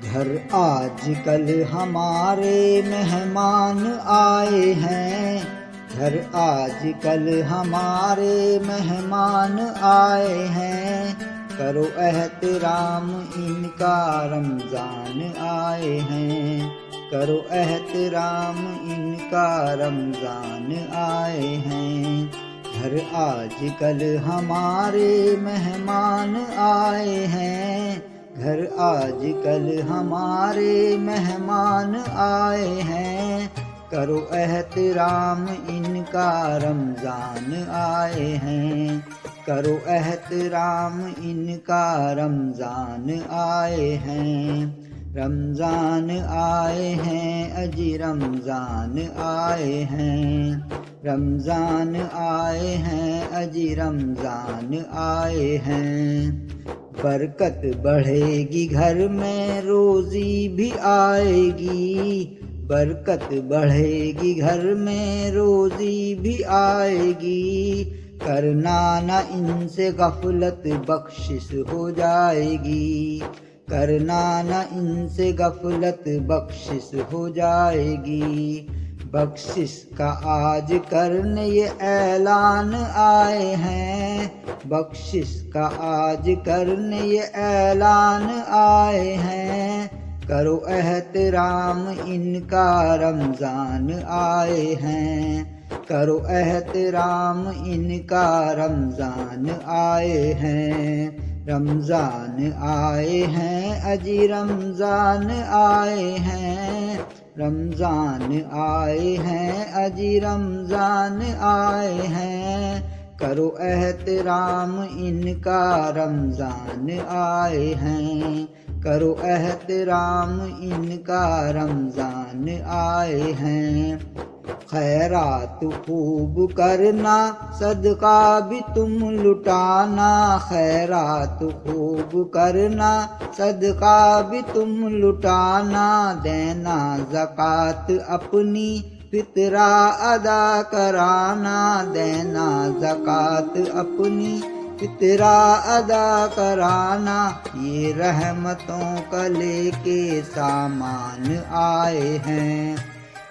گھر آج کل ہمارے مہمان آئے ہیں، گھر آج کل ہمارے مہمان آئے ہیں، کرو احترام ان کا رمضان آئے ہیں، کرو احترام ان کا رمضان آئے ہیں۔ گھر آج کل ہمارے مہمان آئے ہیں، گھر آج کل ہمارے مہمان آئے ہیں، کرو احترام ان کا رمضان آئے ہیں، کرو احترام ان کا رمضان آئے ہیں۔ رمضان آئے ہیں اجی رمضان آئے ہیں، رمضان آئے ہیں اجی رمضان آئے ہیں۔ برکت بڑھے گی گھر میں روزی بھی آئے گی، برکت بڑھے گی گھر میں روزی بھی آئے گی، کرنا نہ ان سے غفلت بخشش ہو جائے گی، کرنا نہ ان سے غفلت بخشش ہو جائے گی۔ بخشش کا آج کرنے یہ اعلان آئے ہیں، بخشش کا آج کرنے یہ اعلان آئے ہیں، کرو احترام ان کا رمضان آئے ہیں، کرو احترام ان کا رمضان آئے ہیں۔ رمضان آئے ہیں اجی رمضان آئے ہیں، رمضان آئے ہیں اجی رمضان آئے ہیں، کرو احترام ان کا رمضان آئے ہیں، کرو احترام ان کا رمضان آئے ہیں۔ خیرات خوب کرنا صدقہ بھی تم لٹانا، خیرات خوب کرنا صدقہ بھی تم لٹانا، دینا زکوٰۃ اپنی فطرہ ادا کرانا، دینا زکوٰۃ اپنی فطرہ ادا کرانا، یہ رحمتوں کا لے کے سامان آئے ہیں،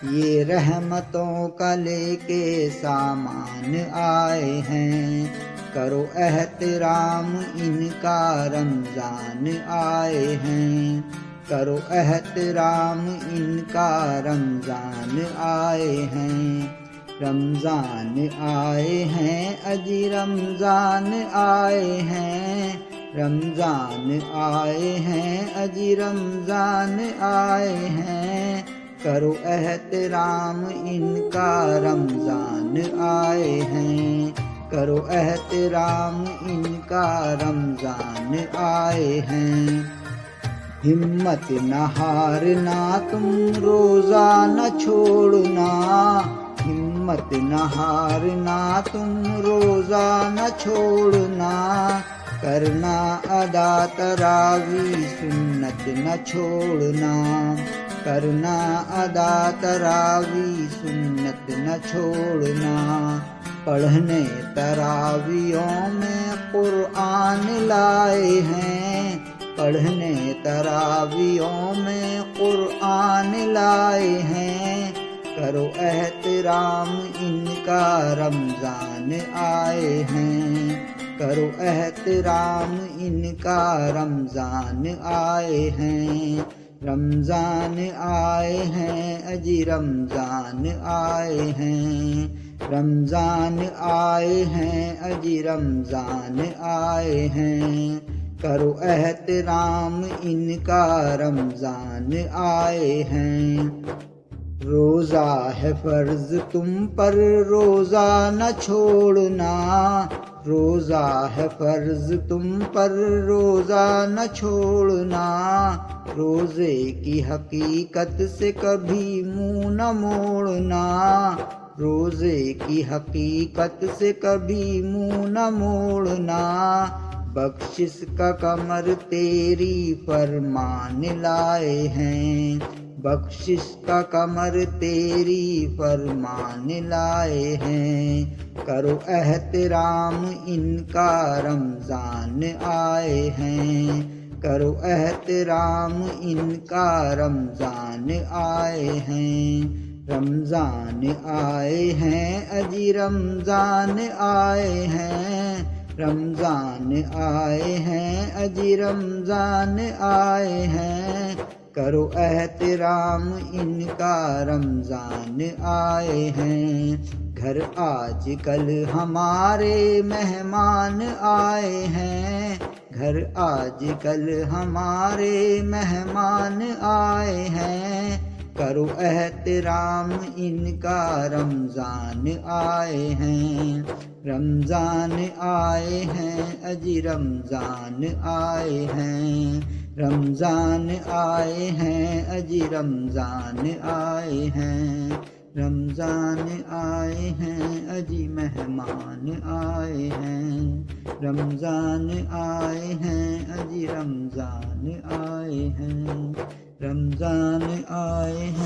یہ رحمتوں کا لے کے سامان آئے ہیں، کرو احترام ان کا رمضان آئے ہیں، کرو احترام ان کا رمضان آئے ہیں۔ رمضان آئے ہیں اجی رمضان آئے ہیں، رمضان آئے ہیں اجی رمضان آئے ہیں، کرو احترام ان کا رمضان آئے ہیں، کرو احترام ان کا رمضان آئے ہیں۔ ہمت نہ ہارنا تم روزہ نہ چھوڑنا، ہمت نہ ہارنا تم روزہ نہ چھوڑنا، کرنا ادا تراویح سنت نہ چھوڑنا، کرنا ادا تراویح سنت نہ چھوڑنا، پڑھنے تراویحوں میں قرآن لائے ہیں، پڑھنے تراویحوں میں قرآن لائے ہیں، کرو احترام ان کا رمضان آئے ہیں، کرو احترام ان کا رمضان آئے ہیں۔ رمضان آئے ہیں اجی رمضان آئے ہیں، رمضان آئے ہیں اجی رمضان آئے ہیں، کرو احترام ان کا رمضان آئے ہیں۔ روزہ ہے فرض تم پر روزہ نہ چھوڑنا، روزہ ہے فرض تم پر روزہ نہ چھوڑنا، روزے کی حقیقت سے کبھی منہ نہ موڑنا، روزے کی حقیقت سے کبھی منہ نہ موڑنا، بخشش کا کمر تیری فرمان لائے ہیں، بخشش کا کمر تیری فرمان لائے ہیں، کرو احترام ان کا رمضان آئے ہیں، کرو احترام ان کا رمضان آئے ہیں، رمضان آئے ہیں اجی رمضان آئے ہیں، رمضان آئے ہیں اجی رمضان آئے ہیں، کرو احترام ان کا رمضان آئے ہیں، گھر آج کل ہمارے مہمان آئے ہیں، گھر آج کل ہمارے مہمان آئے ہیں، کرو احترام ان کا رمضان آئے ہیں، رمضان آئے ہیں اجی رمضان آئے ہیں، رمضان آئے ہیں اجی رمضان آئے ہیں، رمضان آئے ہیں اجی مہمان آئے ہیں، رمضان آئے ہیں اجی رمضان آئے ہیں، رمضان آئے ہیں